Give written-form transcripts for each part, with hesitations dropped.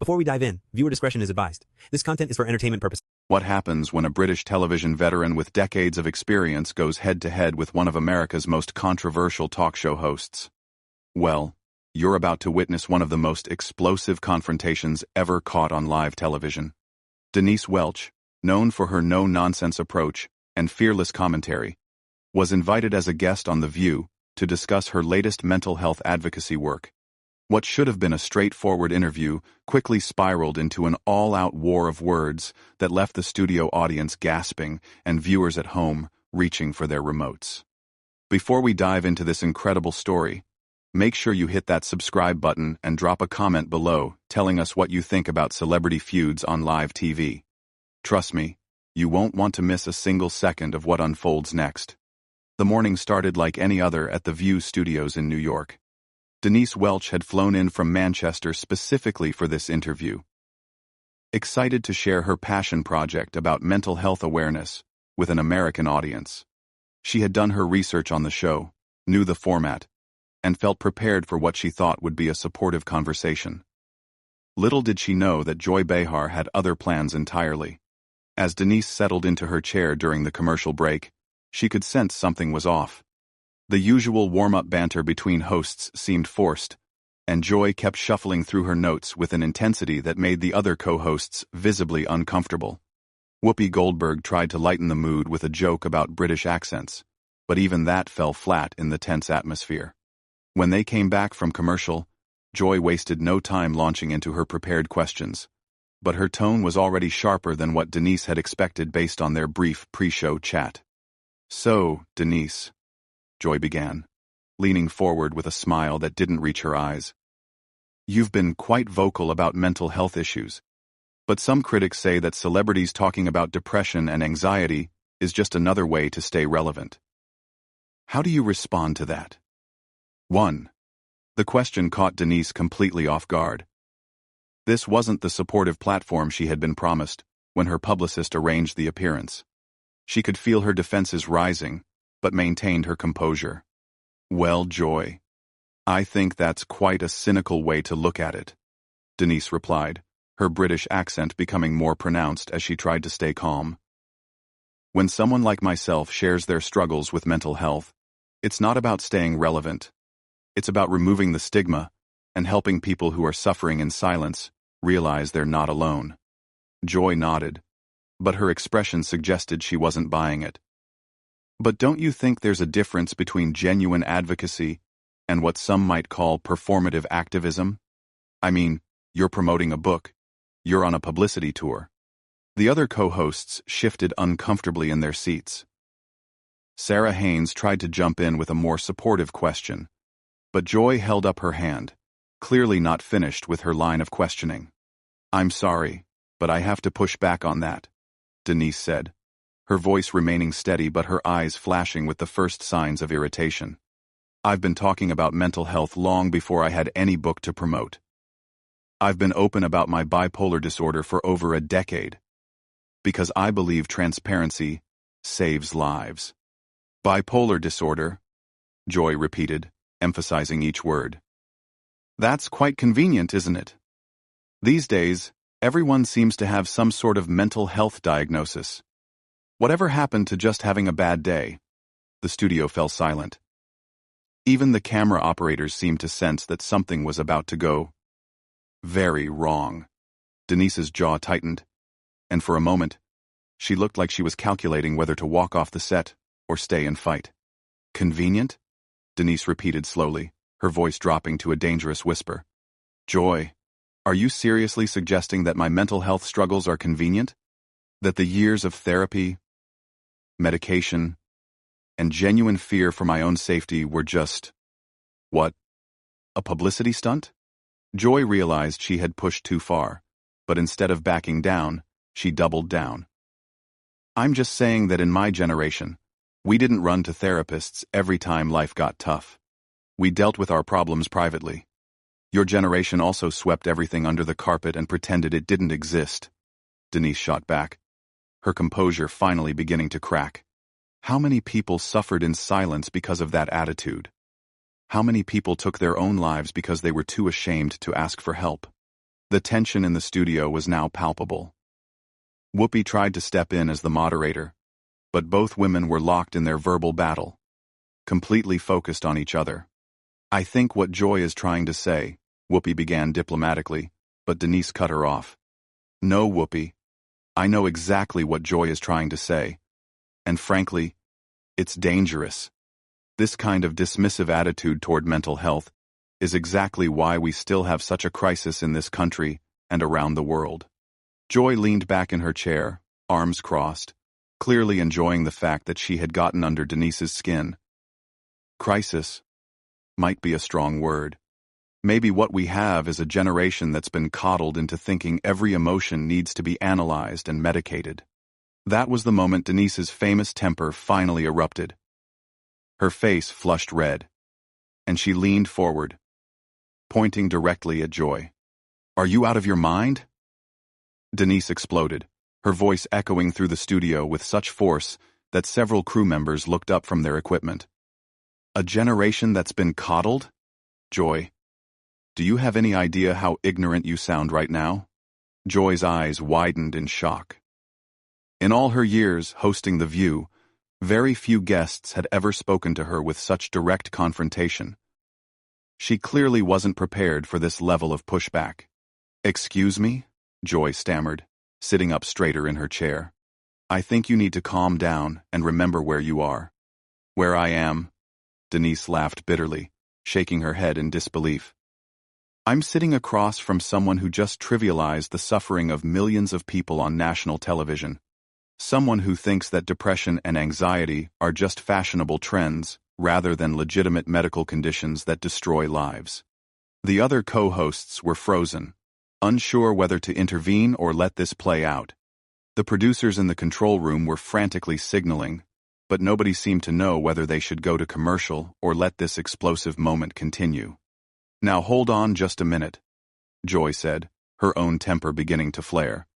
Before we dive in, viewer discretion is advised. This content is for entertainment purposes. What happens when a British television veteran with decades of experience goes head-to-head with one of America's most controversial talk show hosts? Well, you're about to witness one of the most explosive confrontations ever caught on live television. Denise Welch, known for her no-nonsense approach and fearless commentary, was invited as a guest on The View to discuss her latest mental health advocacy work. What should have been a straightforward interview quickly spiraled into an all-out war of words that left the studio audience gasping and viewers at home reaching for their remotes. Before we dive into this incredible story, make sure you hit that subscribe button and drop a comment below telling us what you think about celebrity feuds on live TV. Trust me, you won't want to miss a single second of what unfolds next. The morning started like any other at the View studios in New York. Denise Welch had flown in from Manchester specifically for this interview. Excited to share her passion project about mental health awareness with an American audience. She had done her research on the show, knew the format, and felt prepared for what she thought would be a supportive conversation. Little did she know that Joy Behar had other plans entirely. As Denise settled into her chair during the commercial break, she could sense something was off. The usual warm-up banter between hosts seemed forced, and Joy kept shuffling through her notes with an intensity that made the other co-hosts visibly uncomfortable. Whoopi Goldberg tried to lighten the mood with a joke about British accents, but even that fell flat in the tense atmosphere. When they came back from commercial, Joy wasted no time launching into her prepared questions, but her tone was already sharper than what Denise had expected based on their brief pre-show chat. "So, Denise," Joy began, leaning forward with a smile that didn't reach her eyes. "You've been quite vocal about mental health issues, but some critics say that celebrities talking about depression and anxiety is just another way to stay relevant. How do you respond to that?" 1. The question caught Denise completely off guard. This wasn't the supportive platform she had been promised when her publicist arranged the appearance. She could feel her defenses rising, but maintained her composure. "Well, Joy, I think that's quite a cynical way to look at it," Denise replied, her British accent becoming more pronounced as she tried to stay calm. "When someone like myself shares their struggles with mental health, it's not about staying relevant. It's about removing the stigma and helping people who are suffering in silence realize they're not alone." Joy nodded, but her expression suggested she wasn't buying it. "But don't you think there's a difference between genuine advocacy and what some might call performative activism? I mean, you're promoting a book. You're on a publicity tour." The other co-hosts shifted uncomfortably in their seats. Sarah Haynes tried to jump in with a more supportive question, but Joy held up her hand, clearly not finished with her line of questioning. "I'm sorry, but I have to push back on that," Denise said, her voice remaining steady but her eyes flashing with the first signs of irritation. "I've been talking about mental health long before I had any book to promote. I've been open about my bipolar disorder for over a decade, because I believe transparency saves lives." "Bipolar disorder," Joy repeated, emphasizing each word. "That's quite convenient, isn't it? These days, everyone seems to have some sort of mental health diagnosis. Whatever happened to just having a bad day?" The studio fell silent. Even the camera operators seemed to sense that something was about to go very wrong. Denise's jaw tightened, and for a moment, she looked like she was calculating whether to walk off the set or stay and fight. "Convenient?" Denise repeated slowly, her voice dropping to a dangerous whisper. "Joy, are you seriously suggesting that my mental health struggles are convenient? That the years of therapy, medication, and genuine fear for my own safety were just, what, a publicity stunt?" Joy realized she had pushed too far, but instead of backing down, she doubled down. "I'm just saying that in my generation, we didn't run to therapists every time life got tough. We dealt with our problems privately. Your generation also swept everything under the carpet and pretended it didn't exist," Denise shot back, her composure finally beginning to crack. How many people suffered in silence because of that attitude? How many people took their own lives because they were too ashamed to ask for help? The tension in the studio was now palpable. Whoopi tried to step in as the moderator, but both women were locked in their verbal battle, completely focused on each other. "I think what Joy is trying to say," Whoopi began diplomatically, but Denise cut her off. "No, Whoopi. I know exactly what Joy is trying to say. And frankly, it's dangerous. This kind of dismissive attitude toward mental health is exactly why we still have such a crisis in this country and around the world." Joy leaned back in her chair, arms crossed, clearly enjoying the fact that she had gotten under Denise's skin. Crisis might be a strong word. Maybe what we have is a generation that's been coddled into thinking every emotion needs to be analyzed and medicated. That was the moment Denise's famous temper finally erupted. Her face flushed red, and she leaned forward, pointing directly at Joy. "Are you out of your mind?" Denise exploded, her voice echoing through the studio with such force that several crew members looked up from their equipment. "A generation that's been coddled? Joy, do you have any idea how ignorant you sound right now?" Joy's eyes widened in shock. In all her years hosting The View, very few guests had ever spoken to her with such direct confrontation. She clearly wasn't prepared for this level of pushback. "Excuse me?" Joy stammered, sitting up straighter in her chair. "I think you need to calm down and remember where you are." "Where I am?" Denise laughed bitterly, shaking her head in disbelief. "I'm sitting across from someone who just trivialized the suffering of millions of people on national television. Someone who thinks that depression and anxiety are just fashionable trends rather than legitimate medical conditions that destroy lives." The other co-hosts were frozen, unsure whether to intervene or let this play out. The producers in the control room were frantically signaling, but nobody seemed to know whether they should go to commercial or let this explosive moment continue. "Now hold on just a minute," Joy said, her own temper beginning to flare.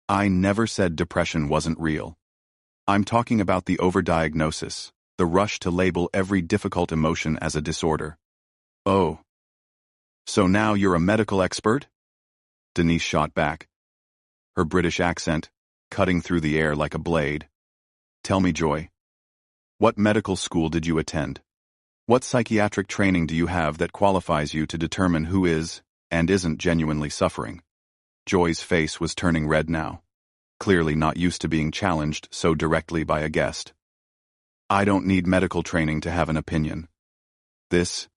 "I never said depression wasn't real. I'm talking about the overdiagnosis, the rush to label every difficult emotion as a disorder." "Oh. So now you're a medical expert?" Denise shot back, her British accent cutting through the air like a blade. "Tell me, Joy, what medical school did you attend? What psychiatric training do you have that qualifies you to determine who is and isn't genuinely suffering?" Joy's face was turning red now, clearly not used to being challenged so directly by a guest. "I don't need medical training to have an opinion. This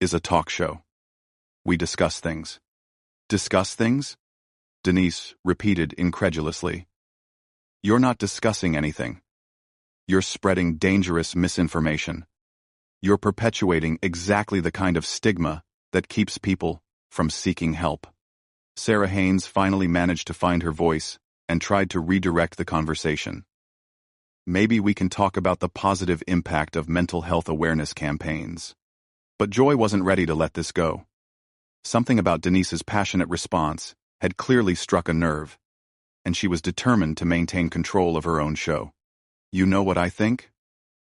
is a talk show. We discuss things." "Discuss things?" Denise repeated incredulously. "You're not discussing anything. You're spreading dangerous misinformation. You're perpetuating exactly the kind of stigma that keeps people from seeking help." Sarah Haynes finally managed to find her voice and tried to redirect the conversation. "Maybe we can talk about the positive impact of mental health awareness campaigns." But Joy wasn't ready to let this go. Something about Denise's passionate response had clearly struck a nerve, and she was determined to maintain control of her own show. "You know what I think?"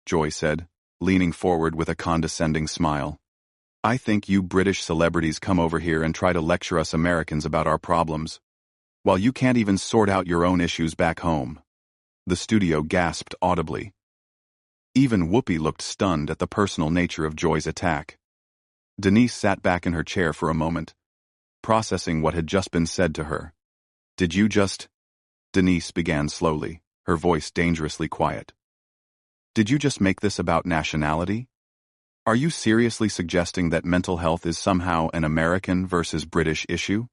Joy said, leaning forward with a condescending smile. "I think you British celebrities come over here and try to lecture us Americans about our problems, while you can't even sort out your own issues back home." The studio gasped audibly. Even Whoopi looked stunned at the personal nature of Joy's attack. Denise sat back in her chair for a moment, processing what had just been said to her. "Did you just—" Denise began slowly, her voice dangerously quiet. "Did you just make this about nationality? Are you seriously suggesting that mental health is somehow an American versus British issue?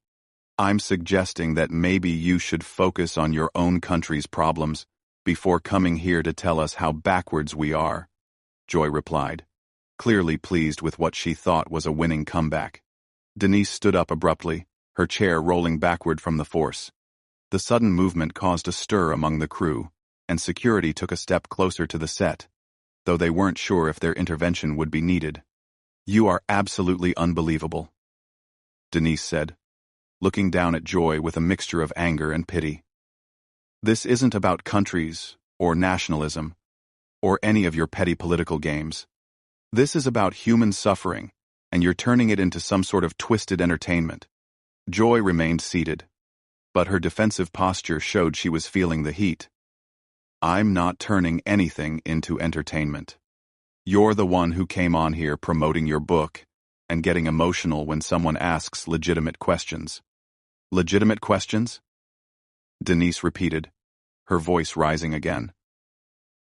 I'm suggesting that maybe you should focus on your own country's problems before coming here to tell us how backwards we are," Joy replied, clearly pleased with what she thought was a winning comeback. Denise stood up abruptly, her chair rolling backward from the force. The sudden movement caused a stir among the crew, and security took a step closer to the set, though they weren't sure if their intervention would be needed. "You are absolutely unbelievable," Denise said, looking down at Joy with a mixture of anger and pity. "This isn't about countries, or nationalism, or any of your petty political games. This is about human suffering, and you're turning it into some sort of twisted entertainment. Joy remained seated, but her defensive posture showed she was feeling the heat. I'm not turning anything into entertainment. You're the one who came on here promoting your book and getting emotional when someone asks legitimate questions. Legitimate questions? Denise repeated, her voice rising again.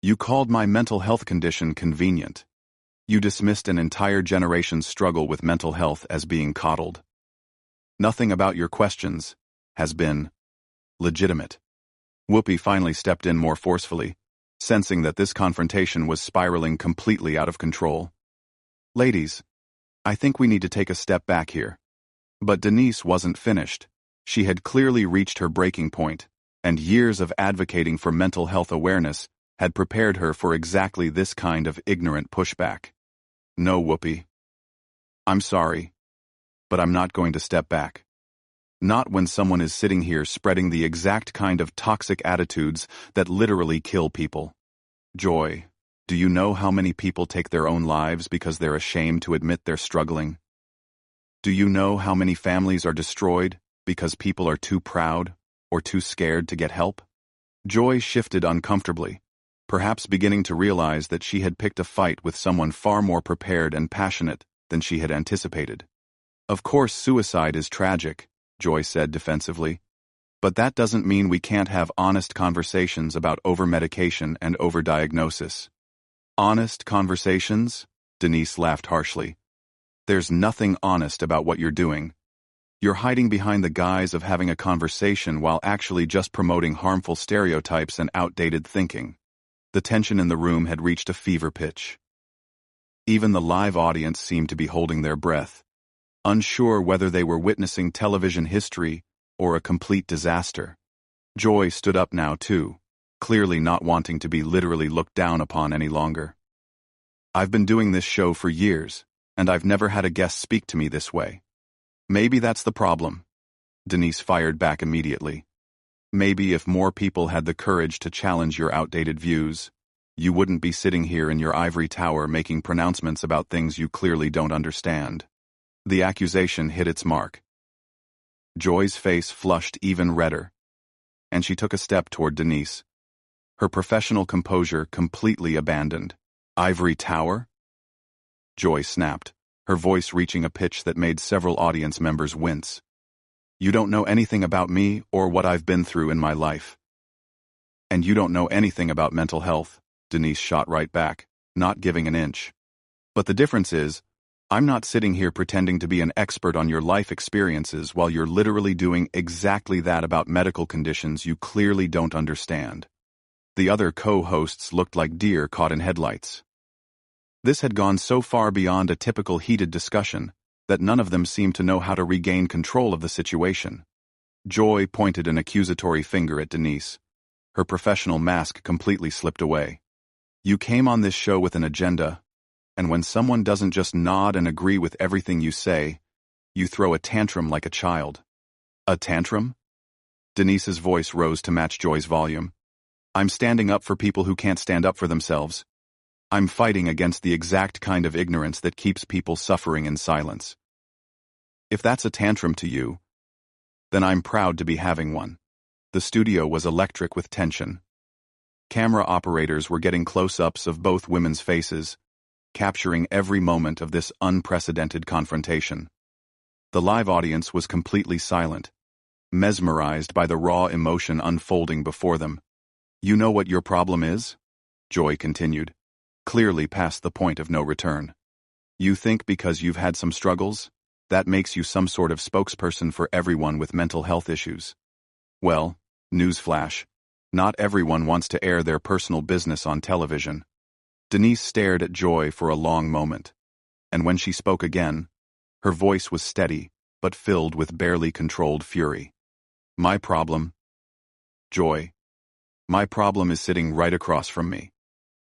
You called my mental health condition convenient. You dismissed an entire generation's struggle with mental health as being coddled. Nothing about your questions has been legitimate. Whoopi finally stepped in more forcefully, sensing that this confrontation was spiraling completely out of control. Ladies, I think we need to take a step back here. But Denise wasn't finished. She had clearly reached her breaking point, and years of advocating for mental health awareness had prepared her for exactly this kind of ignorant pushback. No, Whoopi. I'm sorry, but I'm not going to step back. Not when someone is sitting here spreading the exact kind of toxic attitudes that literally kill people. Joy, do you know how many people take their own lives because they're ashamed to admit they're struggling? Do you know how many families are destroyed because people are too proud or too scared to get help? Joy shifted uncomfortably, perhaps beginning to realize that she had picked a fight with someone far more prepared and passionate than she had anticipated. Of course, suicide is tragic, Joy said defensively, but that doesn't mean we can't have honest conversations about overmedication and overdiagnosis. Honest conversations? Denise laughed harshly. There's nothing honest about what you're doing. You're hiding behind the guise of having a conversation while actually just promoting harmful stereotypes and outdated thinking. The tension in the room had reached a fever pitch. Even the live audience seemed to be holding their breath, unsure whether they were witnessing television history or a complete disaster. Joy stood up now too, clearly not wanting to be literally looked down upon any longer. I've been doing this show for years, and I've never had a guest speak to me this way. Maybe that's the problem. Denise fired back immediately. Maybe if more people had the courage to challenge your outdated views, you wouldn't be sitting here in your ivory tower making pronouncements about things you clearly don't understand. The accusation hit its mark. Joy's face flushed even redder, and she took a step toward Denise, her professional composure completely abandoned. Ivory tower? Joy snapped, her voice reaching a pitch that made several audience members wince. You don't know anything about me or what I've been through in my life. And you don't know anything about mental health, Denise shot right back, not giving an inch. But the difference is, I'm not sitting here pretending to be an expert on your life experiences while you're literally doing exactly that about medical conditions you clearly don't understand. The other co-hosts looked like deer caught in headlights. This had gone so far beyond a typical heated discussion that none of them seemed to know how to regain control of the situation. Joy pointed an accusatory finger at Denise. Her professional mask completely slipped away. You came on this show with an agenda, and when someone doesn't just nod and agree with everything you say, you throw a tantrum like a child. A tantrum? Denise's voice rose to match Joy's volume. I'm standing up for people who can't stand up for themselves. I'm fighting against the exact kind of ignorance that keeps people suffering in silence. If that's a tantrum to you, then I'm proud to be having one. The studio was electric with tension. Camera operators were getting close-ups of both women's faces, capturing every moment of this unprecedented confrontation. The live audience was completely silent, mesmerized by the raw emotion unfolding before them. You know what your problem is? Joy continued, clearly past the point of no return. You think because you've had some struggles, that makes you some sort of spokesperson for everyone with mental health issues. Well, newsflash, not everyone wants to air their personal business on television. Denise stared at Joy for a long moment, and when she spoke again, her voice was steady, but filled with barely controlled fury. My problem, Joy, my problem is sitting right across from me.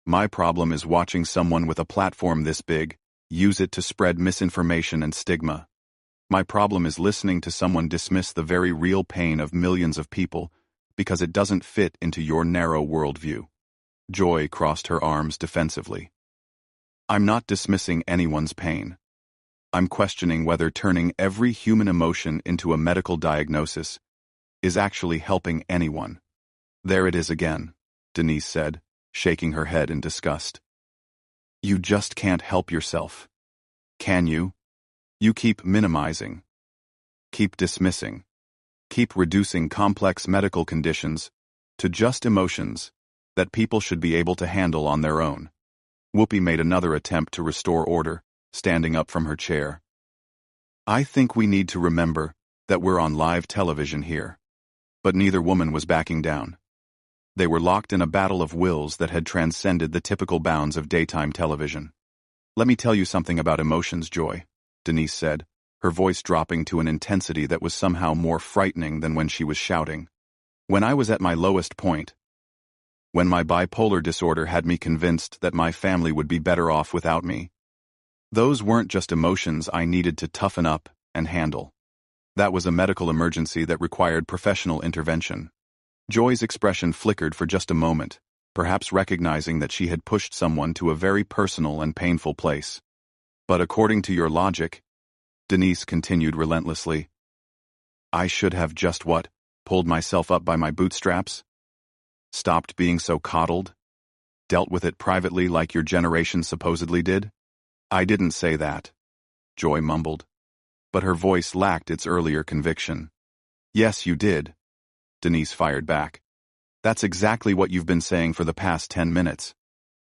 My problem is watching someone with a platform this big use it to spread misinformation and stigma. My problem is listening to someone dismiss the very real pain of millions of people because it doesn't fit into your narrow worldview. Joy crossed her arms defensively. I'm not dismissing anyone's pain. I'm questioning whether turning every human emotion into a medical diagnosis is actually helping anyone. There it is again, Denise said, shaking her head in disgust. You just can't help yourself. Can you? You keep minimizing. Keep dismissing. Keep reducing complex medical conditions to just emotions that people should be able to handle on their own. Whoopi made another attempt to restore order, standing up from her chair. I think we need to remember that we're on live television here. But neither woman was backing down. They were locked in a battle of wills that had transcended the typical bounds of daytime television. Let me tell you something about emotions, Joy, Denise said, her voice dropping to an intensity that was somehow more frightening than when she was shouting. When I was at my lowest point, when my bipolar disorder had me convinced that my family would be better off without me, those weren't just emotions I needed to toughen up and handle. That was a medical emergency that required professional intervention. Joy's expression flickered for just a moment, perhaps recognizing that she had pushed someone to a very personal and painful place. But according to your logic, Denise continued relentlessly, I should have just what? Pulled myself up by my bootstraps? Stopped being so coddled? Dealt with it privately like your generation supposedly did? I didn't say that, Joy mumbled. But her voice lacked its earlier conviction. Yes, you did, Denise fired back. That's exactly what you've been saying for the past 10 minutes.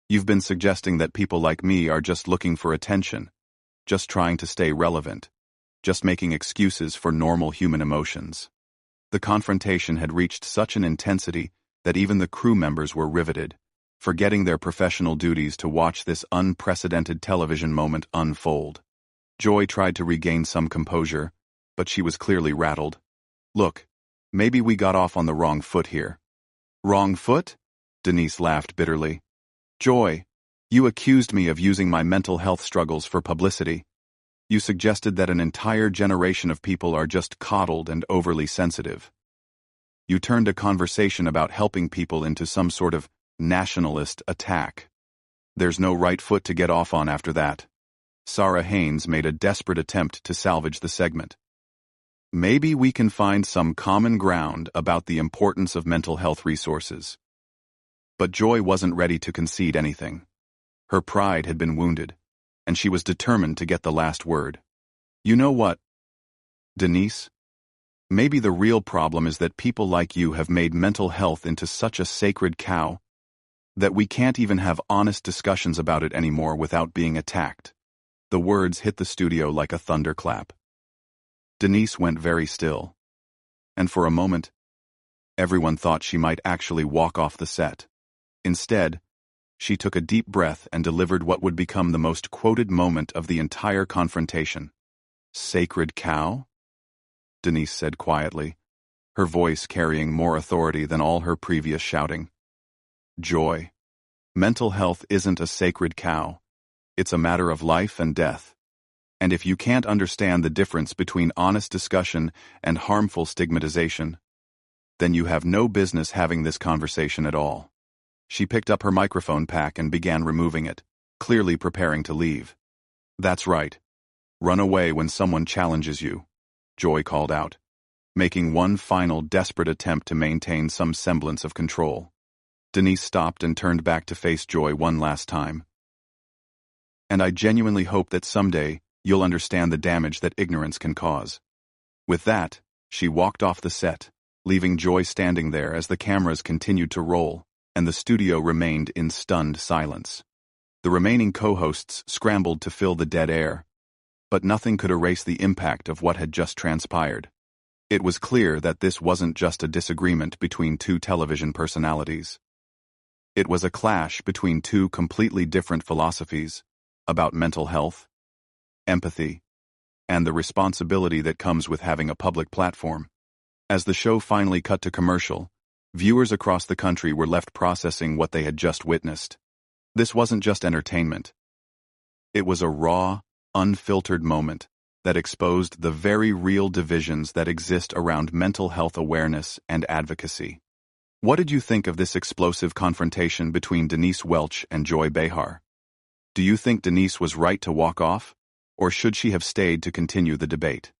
You've been suggesting that people like me are just looking for attention, just trying to stay relevant, just making excuses for normal human emotions. The confrontation had reached such an intensity that even the crew members were riveted, forgetting their professional duties to watch this unprecedented television moment unfold. Joy tried to regain some composure, but she was clearly rattled. Look, maybe we got off on the wrong foot here. Wrong foot? Denise laughed bitterly. Joy, you accused me of using my mental health struggles for publicity. You suggested that an entire generation of people are just coddled and overly sensitive. You turned a conversation about helping people into some sort of nationalist attack. There's no right foot to get off on after that. Sarah Haynes made a desperate attempt to salvage the segment. Maybe we can find some common ground about the importance of mental health resources. But Joy wasn't ready to concede anything. Her pride had been wounded, and she was determined to get the last word. You know what, Denise? Maybe the real problem is that people like you have made mental health into such a sacred cow that we can't even have honest discussions about it anymore without being attacked. The words hit the studio like a thunderclap. Denise went very still, and for a moment, everyone thought she might actually walk off the set. Instead, she took a deep breath and delivered what would become the most quoted moment of the entire confrontation. Sacred cow? Denise said quietly, her voice carrying more authority than all her previous shouting. Joy, mental health isn't a sacred cow. It's a matter of life and death. And if you can't understand the difference between honest discussion and harmful stigmatization, then you have no business having this conversation at all. She picked up her microphone pack and began removing it, clearly preparing to leave. That's right. Run away when someone challenges you, Joy called out, making one final desperate attempt to maintain some semblance of control. Denise stopped and turned back to face Joy one last time. And I genuinely hope that someday you'll understand the damage that ignorance can cause. With that, she walked off the set, leaving Joy standing there as the cameras continued to roll, and the studio remained in stunned silence. The remaining co-hosts scrambled to fill the dead air, but nothing could erase the impact of what had just transpired. It was clear that this wasn't just a disagreement between two television personalities. It was a clash between two completely different philosophies about mental health, empathy, and the responsibility that comes with having a public platform. As the show finally cut to commercial, viewers across the country were left processing what they had just witnessed. This wasn't just entertainment. It was a raw, unfiltered moment that exposed the very real divisions that exist around mental health awareness and advocacy. What did you think of this explosive confrontation between Denise Welch and Joy Behar? Do you think Denise was right to walk off, Or should she have stayed to continue the debate?